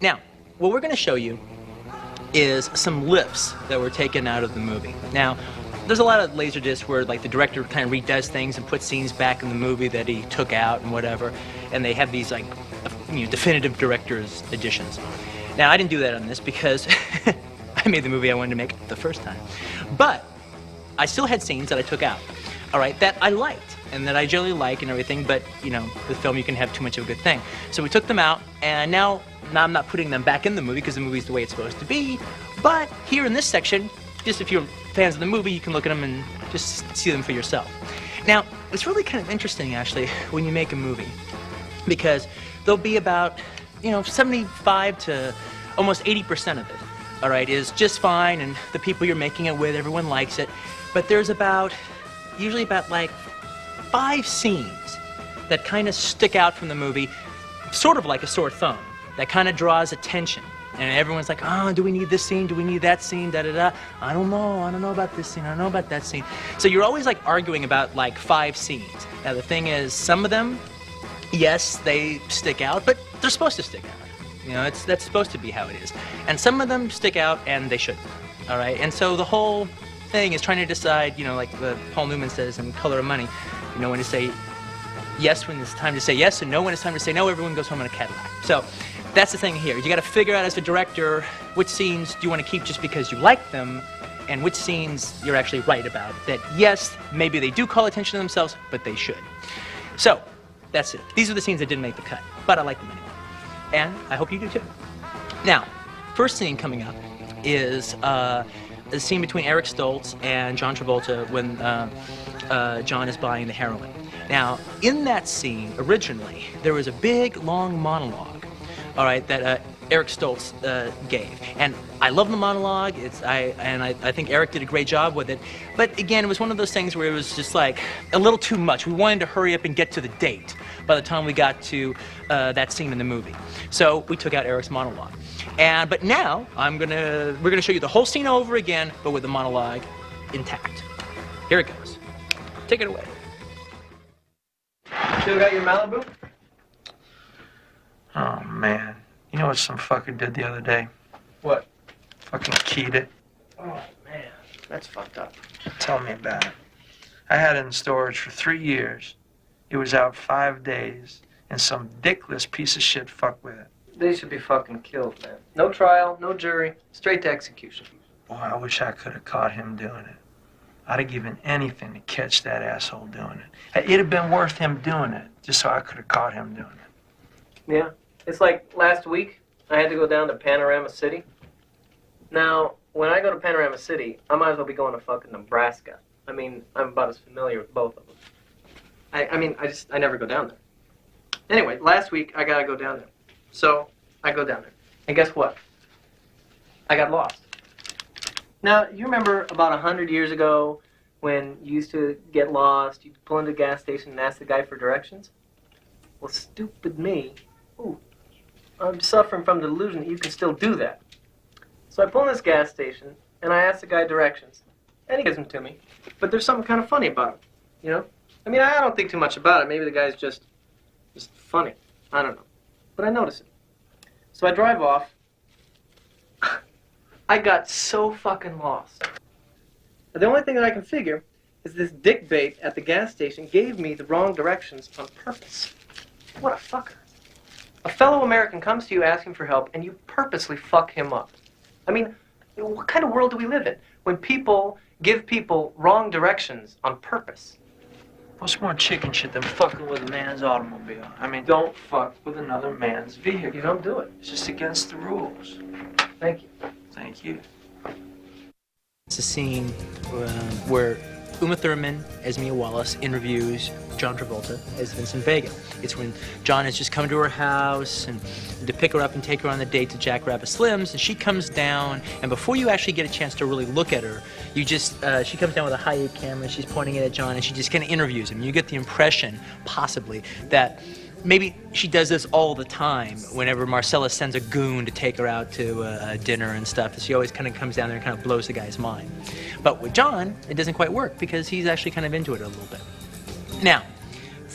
Now, what we're going to show you is some lifts that were taken out of the movie. Now, there's a lot of Laserdisc where like the director kind of redoes things and puts scenes back in the movie that he took out and whatever, and they have these like definitive director's editions. Now, I didn't do that on this because I made the movie I wanted to make the first time. But I still had scenes that I took out, all right, that I liked and that I generally like and everything, but, you know, with film you can have too much of a good thing. So we took them out, and now I'm not putting them back in the movie because the movie's the way it's supposed to be, but here in this section, just if you're fans of the movie, you can look at them and just see them for yourself. Now, it's really kind of interesting, actually, when you make a movie, because there'll be about, 75 to almost 80% of it, all right, is just fine, and the people you're making it with, everyone likes it, but there's usually about like 5 scenes that kind of stick out from the movie, sort of like a sore thumb, that kind of draws attention. And everyone's like, oh, do we need this scene? Do we need that scene? Da-da-da. I don't know about this scene. I don't know about that scene. So you're always like arguing about like 5 scenes. Now the thing is, some of them, yes, they stick out, but they're supposed to stick out. That's supposed to be how it is. And some of them stick out and they shouldn't. All right? And so the whole thing is trying to decide, like Paul Newman says in Color of Money, when to say yes when it's time to say yes, and no when it's time to say no. Everyone goes home in a Cadillac. So that's the thing here. You got to figure out as a director which scenes do you want to keep just because you like them, and which scenes you're actually right about. That yes, maybe they do call attention to themselves, but they should. So that's it. These are the scenes that didn't make the cut, but I like them anyway, and I hope you do too. Now, first scene coming up is the scene between Eric Stoltz and John Travolta when John is buying the heroin. Now, in that scene, originally, there was a big, long monologue, all right, that Eric Stoltz gave. And I love the monologue. I think Eric did a great job with it. But again, it was one of those things where it was just like a little too much. We wanted to hurry up and get to the date by the time we got to that scene in the movie. So we took out Eric's monologue. But now we're gonna show you the whole scene over again, but with the monologue intact. Here it goes. Take it away. Still got your Malibu? Oh, man. You know what some fucker did the other day? What? Fucking keyed it. Oh, man. That's fucked up. Tell me about it. I had it in storage for 3 years. It was out 5 days, and some dickless piece of shit fucked with it. They should be fucking killed, man. No trial, no jury, straight to execution. Boy, I wish I could have caught him doing it. I'd have given anything to catch that asshole doing it. It'd have been worth him doing it, just so I could have caught him doing it. Yeah. It's like last week, I had to go down to Panorama City. Now, when I go to Panorama City, I might as well be going to fucking Nebraska. I mean, I'm about as familiar with both of them. I never go down there. Anyway, last week, I gotta go down there. So, I go down there. And guess what? I got lost. Now, you remember about 100 years ago when you used to get lost, you'd pull into a gas station and ask the guy for directions? Well, stupid me. Ooh, I'm suffering from the delusion that you can still do that. So I pull in this gas station and I ask the guy directions. And he gives them to me. But there's something kind of funny about it, I mean, I don't think too much about it. Maybe the guy's just funny. I don't know. But I notice it. So I drive off. I got so fucking lost. The only thing that I can figure is this dickbait at the gas station gave me the wrong directions on purpose. What a fucker. A fellow American comes to you asking for help and you purposely fuck him up. I mean, what kind of world do we live in when people give people wrong directions on purpose? What's more chicken shit than fucking with a man's automobile? I mean, don't fuck with another man's vehicle. You don't do it. It's just against the rules. Thank you. Thank you. It's a scene where Uma Thurman as Mia Wallace interviews John Travolta as Vincent Vega. It's when John has just come to her house and to pick her up and take her on the date to Jackrabbit Slim's, and she comes down, and before you actually get a chance to really look at her, she comes down with a high-8 camera, she's pointing it at John, and she just kind of interviews him. You get the impression, possibly, that maybe she does this all the time whenever Marcella sends a goon to take her out to dinner and stuff. She always kind of comes down there and kind of blows the guy's mind. But with John, it doesn't quite work because he's actually kind of into it a little bit. Now,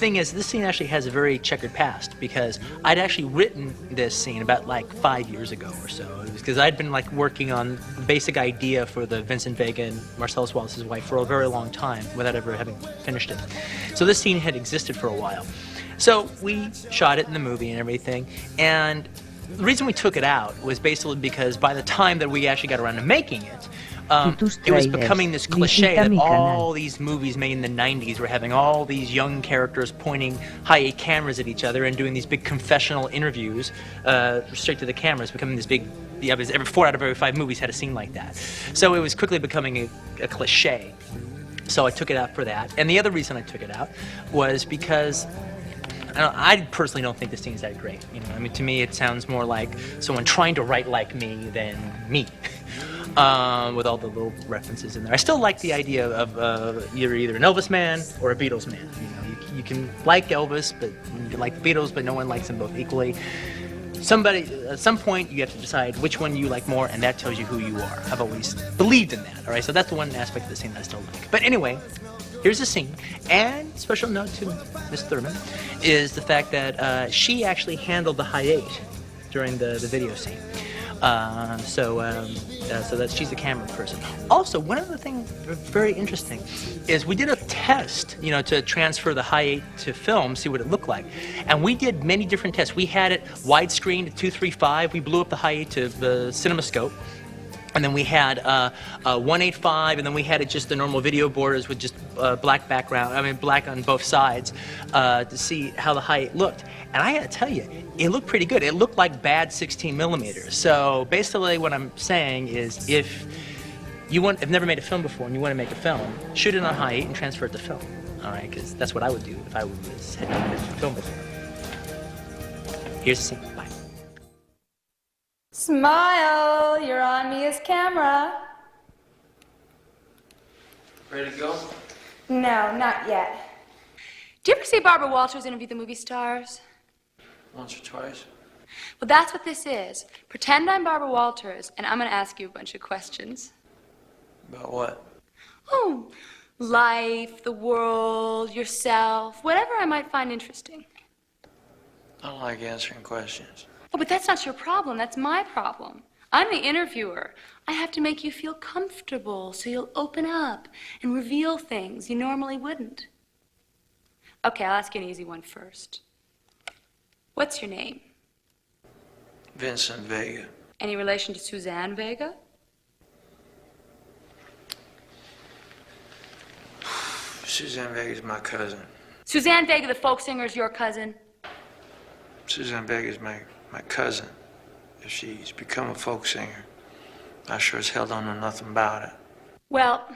thing is, this scene actually has a very checkered past because I'd actually written this scene about like 5 years ago or so. It was because I'd been like working on the basic idea for the Vincent Vega and Marcellus Wallace's wife for a very long time without ever having finished it. So this scene had existed for a while. So we shot it in the movie and everything, and the reason we took it out was basically because by the time that we actually got around to making it, it was becoming this cliche that all these movies made in the 90s were having all these young characters pointing high-8 cameras at each other and doing these big confessional interviews straight to the cameras, becoming this big, every 4 out of every 5 movies had a scene like that. So it was quickly becoming a cliche. So I took it out for that. And the other reason I took it out was because I personally don't think this scene is that great. You know, I mean, to me, it sounds more like someone trying to write like me than me, with all the little references in there. I still like the idea of you're either an Elvis man or a Beatles man. You know, you can like Elvis, but you can like the Beatles, but no one likes them both equally. At some point, you have to decide which one you like more, and that tells you who you are. I've always believed in that. All right, so that's the one aspect of the scene that I still like. But anyway. Here's the scene, and special note to Miss Thurman is the fact that she actually handled the high-8 during the video scene. So that she's a camera person. Also, one other thing very interesting is we did a test, you know, to transfer the high-8 to film, see what it looked like. And we did many different tests. We had it widescreen to 235. We blew up the high-8 to the CinemaScope. And then we had 185, and then we had it just the normal video borders with just black background, black on both sides, to see how the high-8 looked. And I gotta tell you, it looked pretty good. It looked like bad 16 millimeters. So basically what I'm saying is if you have never made a film before and you want to make a film, shoot it on high-8 and transfer it to film. All right, because that's what I would do if I had never made a film before. Here's the scene. Bye. Smile, you're on me as camera. Ready to go? No, not yet. Do you ever see Barbara Walters interview the movie stars? Once or twice. Well, that's what this is. Pretend I'm Barbara Walters, and I'm going to ask you a bunch of questions. About what? Oh, life, the world, yourself, whatever I might find interesting. I don't like answering questions. Oh, but that's not your problem. That's my problem. I'm the interviewer. I have to make you feel comfortable so you'll open up and reveal things you normally wouldn't. Okay, I'll ask you an easy one first. What's your name? Vincent Vega. Any relation to Suzanne Vega? Suzanne Vega's my cousin. Suzanne Vega, the folk singer, is your cousin? Suzanne Vega's my cousin. If she's become a folk singer, I sure as hell don't know nothing about it. Well,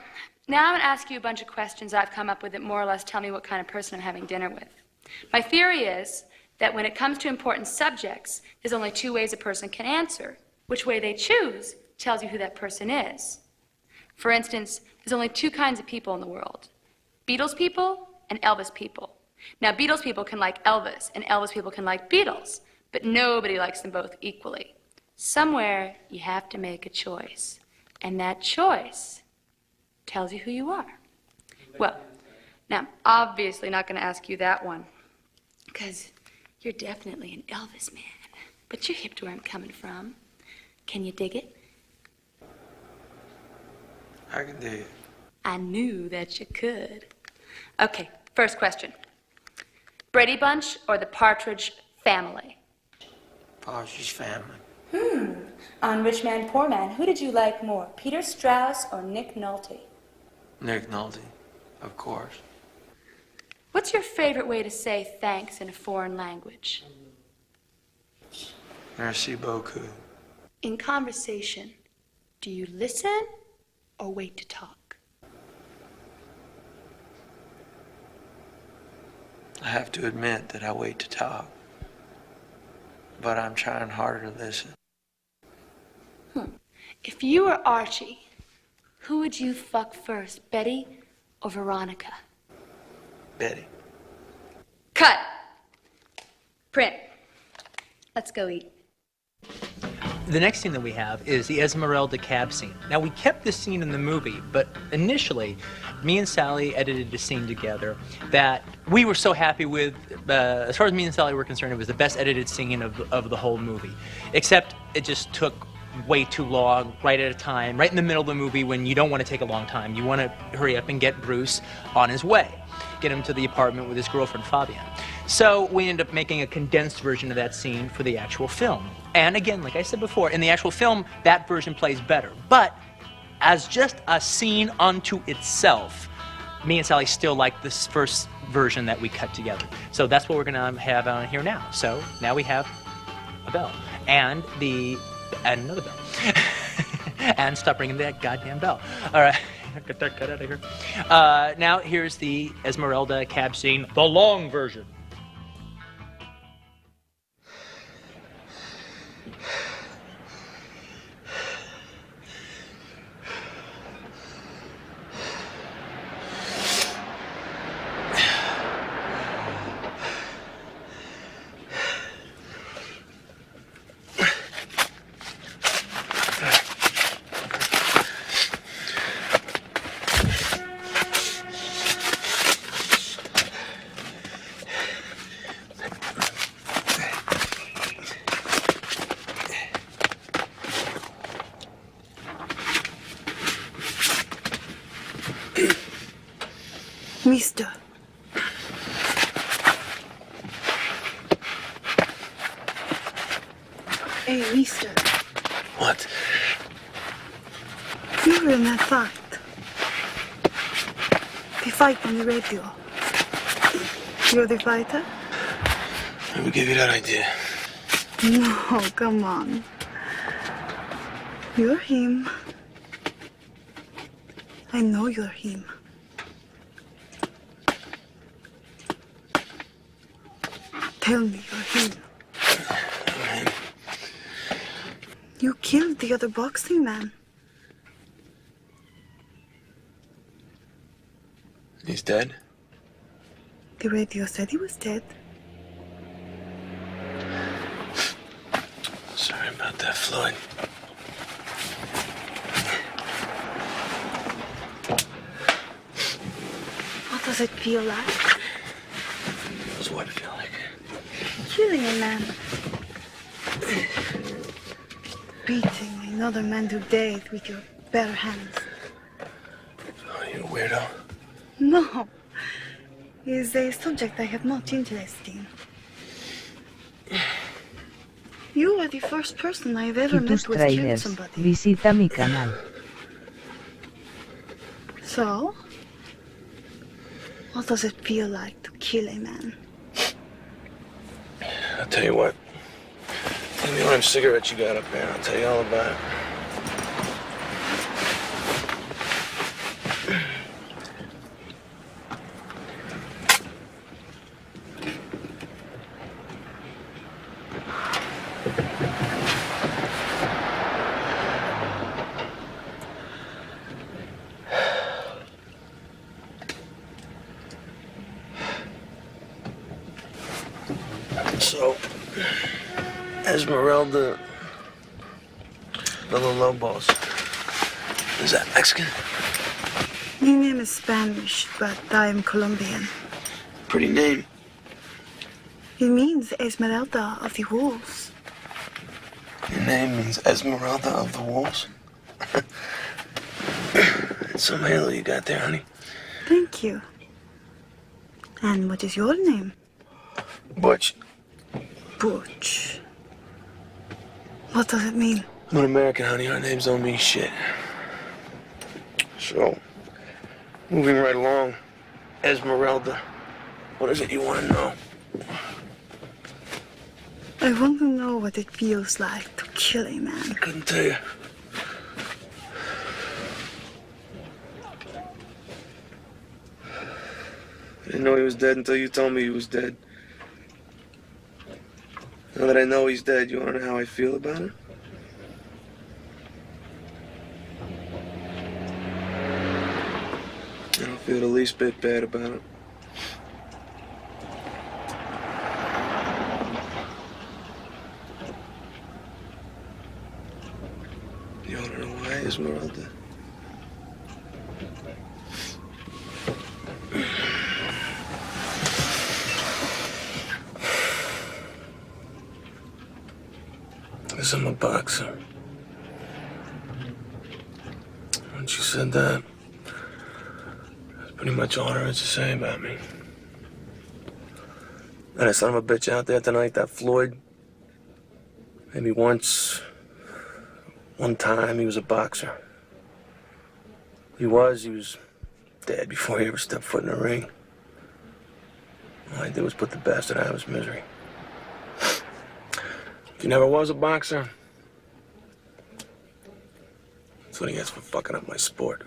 now I'm going to ask you a bunch of questions I've come up with that more or less tell me what kind of person I'm having dinner with. My theory is that when it comes to important subjects, there's only 2 ways a person can answer. Which way they choose tells you who that person is. For instance, there's only 2 kinds of people in the world. Beatles people and Elvis people. Now, Beatles people can like Elvis, and Elvis people can like Beatles, but nobody likes them both equally. Somewhere, you have to make a choice, and that choice tells you who you are. Well, now, I'm obviously not going to ask you that one, because you're definitely an Elvis man, but you're hip to where I'm coming from. Can you dig it? I can dig it. I knew that you could. Okay, first question. Brady Bunch or the Partridge Family? Partridge Family. On Rich Man, Poor Man, who did you like more, Peter Strauss or Nick Nolte? Nick Nolte, of course. What's your favorite way to say thanks in a foreign language? Merci beaucoup. In conversation, do you listen or wait to talk? I have to admit that I wait to talk, but I'm trying harder to listen. If you were Archie, who would you fuck first, Betty or Veronica? Betty. Cut. Print. Let's go eat. The next scene that we have is the Esmeralda cab scene. Now, we kept this scene in the movie, but initially, me and Sally edited a scene together that we were so happy with, as far as me and Sally were concerned, it was the best edited scene of the whole movie. Except it just took way too long, right at a time, right in the middle of the movie when you don't want to take a long time. You want to hurry up and get Bruce on his way, get him to the apartment with his girlfriend, Fabienne. So we ended up making a condensed version of that scene for the actual film. And again, like I said before, in the actual film, that version plays better. But as just a scene unto itself, me and Sally still like this first version that we cut together. So that's what we're gonna have on here now. So now we have a bell and another bell. And stop ringing that goddamn bell. All right, get that cut out of here. Now here's the Esmeralda cab scene, the long version. Mister. Hey, mister. What? You were in that fight. The fight on the radio. You're the fighter? Who gave you that idea? No, come on. You're him. I know you're him. Tell me you're him. You killed the other boxing man. He's dead? The radio said he was dead. Sorry about that, Floyd. What does it feel like? What's what it feel like? Killing a man. Beating another man to death with your bare hands. Are you a weirdo? No. Is a subject I have much interest in. You are the first person I've ever met who has killed tráilers. somebody. Visita mi canal. So? What does it feel like to kill a man? I'll tell you what. Tell me how many cigarettes you got up there. I'll tell you all about it. So, Esmeralda Villalobos. Is that Mexican? My name is Spanish, but I am Colombian. Pretty name. It means Esmeralda of the Wolves. Your name means Esmeralda of the Wolves? It's some halo you got there, honey. Thank you. And what is your name? Butch. Butch. What does it mean? I'm an American, honey. Our names don't mean shit. So, moving right along, Esmeralda, what is it you want to know? I want to know what it feels like to kill a man. I couldn't tell you. I didn't know he was dead until you told me he was dead. Now that I know he's dead, you want to know how I feel about it? I don't feel the least bit bad about it. You want to know why, Esmeralda? Guess I'm a boxer. Once you said that, that's pretty much all there is to say about me. That son of a bitch out there tonight, that Floyd, maybe one time he was a boxer. He was dead before he ever stepped foot in the ring. All I did was put the bastard out of his misery. If he never was a boxer, that's what he gets for fucking up my sport.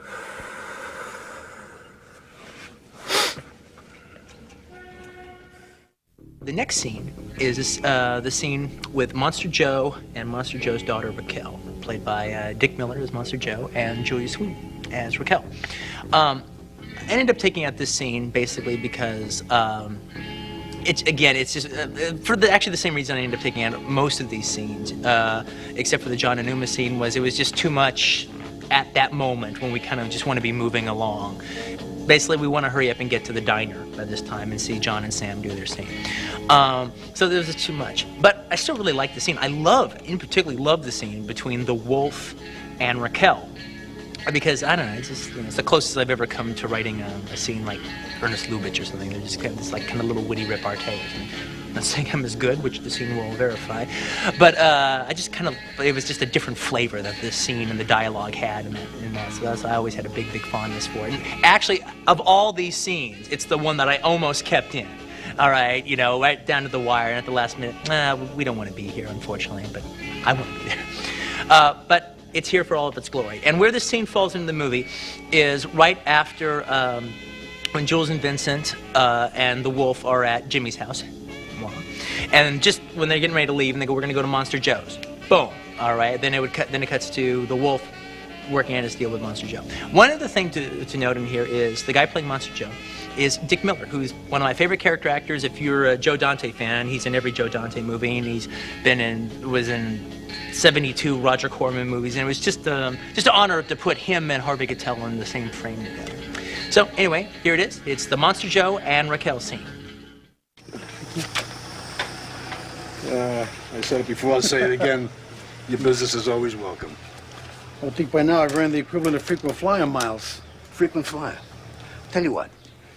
The next scene is the scene with Monster Joe and Monster Joe's daughter Raquel, played by Dick Miller as Monster Joe and Julia Sweeney as Raquel. I ended up taking out this scene basically because it's just actually the same reason I ended up taking out most of these scenes, except for the John and Uma scene. It was just too much at that moment when we kind of just want to be moving along. Basically, we want to hurry up and get to the diner by this time and see John and Sam do their scene. So there was just too much. But I still really like the scene. I particularly love the scene between the wolf and Raquel. Because, I don't know, it's the closest I've ever come to writing a scene like Ernest Lubitsch or something. They're just kind of this kind of little witty repartee. I'm not saying I'm as good, which the scene will verify, but it was just a different flavor that this scene and the dialogue had in that. So I always had a big fondness for it. And actually, of all these scenes, it's the one that I almost kept in. All right, right down to the wire, and at the last minute, we don't want to be here, unfortunately, but I want to be there. But it's here for all of its glory. And where this scene falls into the movie is right after when Jules and Vincent and the wolf are at Jimmy's house. And just when they're getting ready to leave, and they go, "We're going to go to Monster Joe's." Boom. All right. Then it cuts to the wolf working out his deal with Monster Joe. One other thing to note in here is the guy playing Monster Joe is Dick Miller, who's one of my favorite character actors. If you're a Joe Dante fan, he's in every Joe Dante movie, and was in 72 Roger Corman movies, and it was just an honor to put him and Harvey Keitel in the same frame together. So anyway, here it is. It's the Monster Joe and Raquel scene. I said it before, I'll say it again. Your business is always welcome. I think by now I've earned the equivalent of frequent flyer miles. Frequent flyer. Tell you what,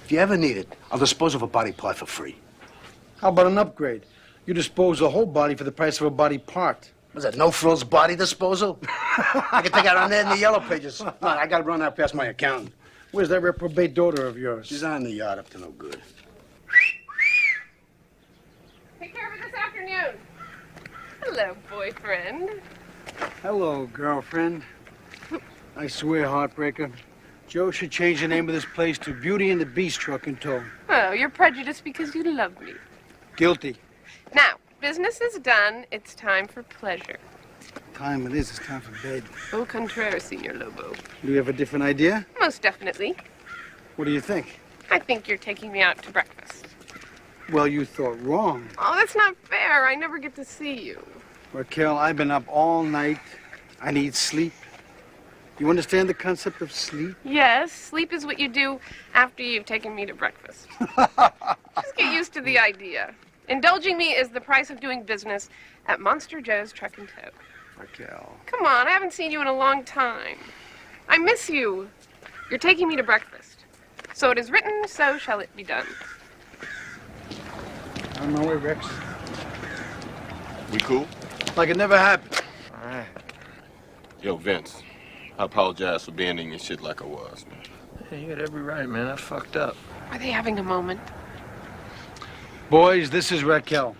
if you ever need it, I'll dispose of a body part for free. How about an upgrade? You dispose a whole body for the price of a body part. Was that no-frills body disposal? I can take out on there in the yellow pages. No, I gotta run out past my accountant. Where's that reprobate daughter of yours? She's on the yard up to no good. Take care of it this afternoon. Hello, boyfriend. Hello, girlfriend. I swear, heartbreaker, Joe should change the name of this place to Beauty and the Beast Truck and Tow. Oh, you're prejudiced because you love me. Guilty. Now, business is done. It's time for pleasure. Time it is. It's time for bed. Au contraire, Senor Lobo. Do you have a different idea? Most definitely. What do you think? I think you're taking me out to breakfast. Well, you thought wrong. Oh, that's not fair. I never get to see you. Raquel, I've been up all night. I need sleep. You understand the concept of sleep? Yes, sleep is what you do after you've taken me to breakfast. Just get used to the idea. Indulging me is the price of doing business at Monster Joe's Truck and Tow. Raquel. Come on, I haven't seen you in a long time. I miss you. You're taking me to breakfast. So it is written, so shall it be done. On my way, Rex. We cool? Like it never happened. All right. Yo, Vince, I apologize for being in your shit like I was, man. Hey, you got every right, man. I fucked up. Are they having a moment? Boys, this is Raquel.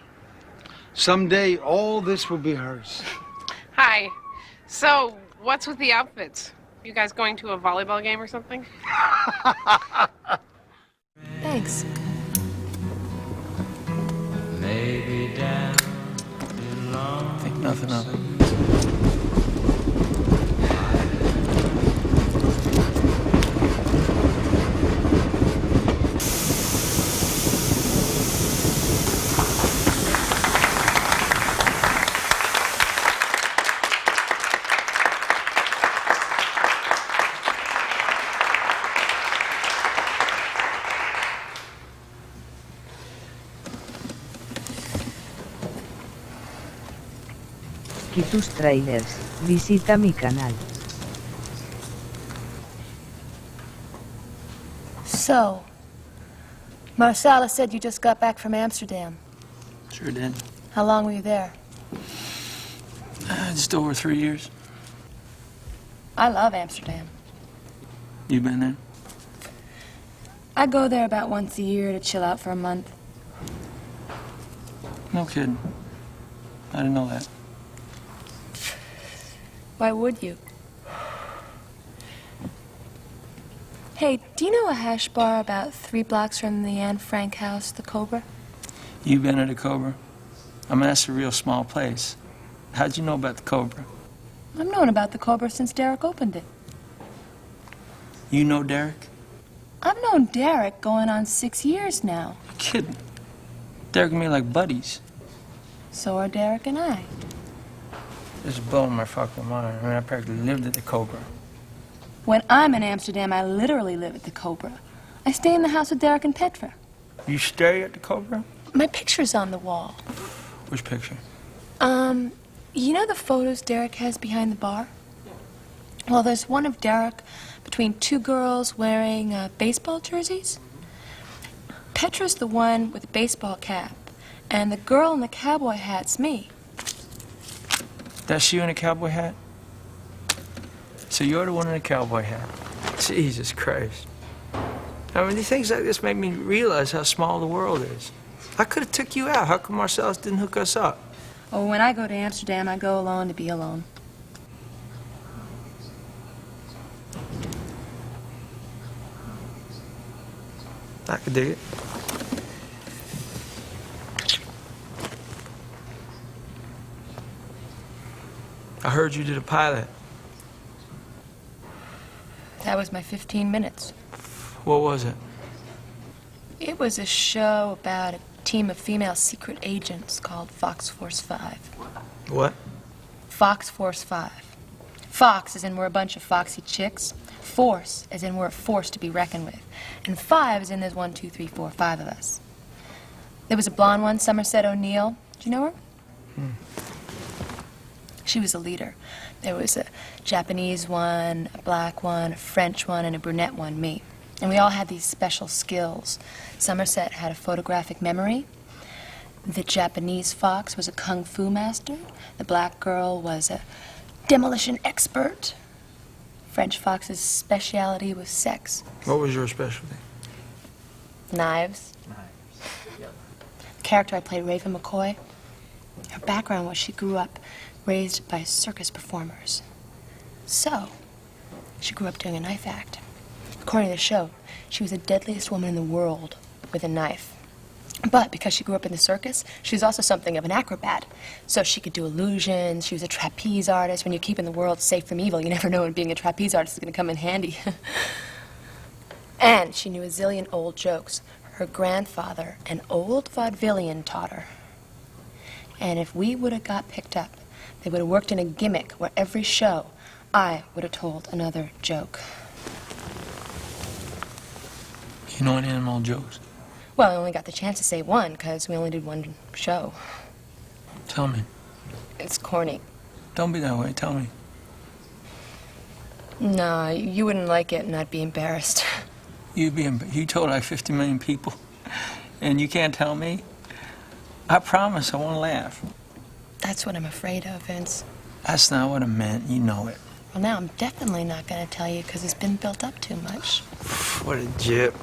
Someday, all this will be hers. Hi. So, what's with the outfits? You guys going to a volleyball game or something? Thanks. Maybe down in long Think nothing of it. aquí tus trailers, visita mi canal. So, Marsala said you just got back from Amsterdam. Sure did. How long were you there? Just over 3 years. I love Amsterdam. You been there? I go there about once a year to chill out for a month. No kidding. I didn't know that. Why would you? Hey, do you know a hash bar about 3 blocks from the Anne Frank house, the Cobra? You been at the Cobra? I mean, that's a real small place. How'd you know about the Cobra? I've known about the Cobra since Derek opened it. You know Derek? I've known Derek going on 6 years now. You're kidding. Derek and me are like buddies. So are Derek and I. This is blowing my fucking mind. I mean, I practically lived at the Cobra. When I'm in Amsterdam, I literally live at the Cobra. I stay in the house with Derek and Petra. You stay at the Cobra? My picture's on the wall. Which picture? You know the photos Derek has behind the bar? Well, there's one of Derek between 2 girls wearing baseball jerseys. Petra's the one with the baseball cap, and the girl in the cowboy hat's me. That's you in a cowboy hat? So you're the one in a cowboy hat. Jesus Christ. I mean, these things like this make me realize how small the world is. I could have took you out. How come Marcellus didn't hook us up? Oh, when I go to Amsterdam, I go alone to be alone. I could dig it. I heard you did a pilot. That was my 15 minutes. What was it? It was a show about a team of female secret agents called Fox Force 5. What? Fox Force 5. Fox as in we're a bunch of foxy chicks. Force as in we're a force to be reckoned with. And 5 as in there's 1, 2, 3, 4, 5 of us. There was a blonde one, Somerset O'Neill. Do you know her? She was a leader. There was a Japanese one, a black one, a French one, and a brunette one, me. And we all had these special skills. Somerset had a photographic memory. The Japanese fox was a kung fu master. The black girl was a demolition expert. French fox's specialty was sex. What was your specialty? Knives. The character I played, Raven McCoy, her background was she grew up raised by circus performers. So, she grew up doing a knife act. According to the show, she was the deadliest woman in the world with a knife. But because she grew up in the circus, she was also something of an acrobat. So she could do illusions, she was a trapeze artist. When you're keeping the world safe from evil, you never know when being a trapeze artist is going to come in handy. And she knew a zillion old jokes. Her grandfather, an old vaudevillian, taught her. And if we would have got picked up, they would have worked in a gimmick where every show I would have told another joke. You know any animal jokes? Well, I only got the chance to say one because we only did one show. Tell me. It's corny. Don't be that way. Tell me. No, you wouldn't like it and I'd be embarrassed. You told like 50 million people, and you can't tell me? I promise I won't laugh. That's what I'm afraid of, Vince. That's not what I meant. You know it. Well, now I'm definitely not going to tell you because it's been built up too much. What a jip.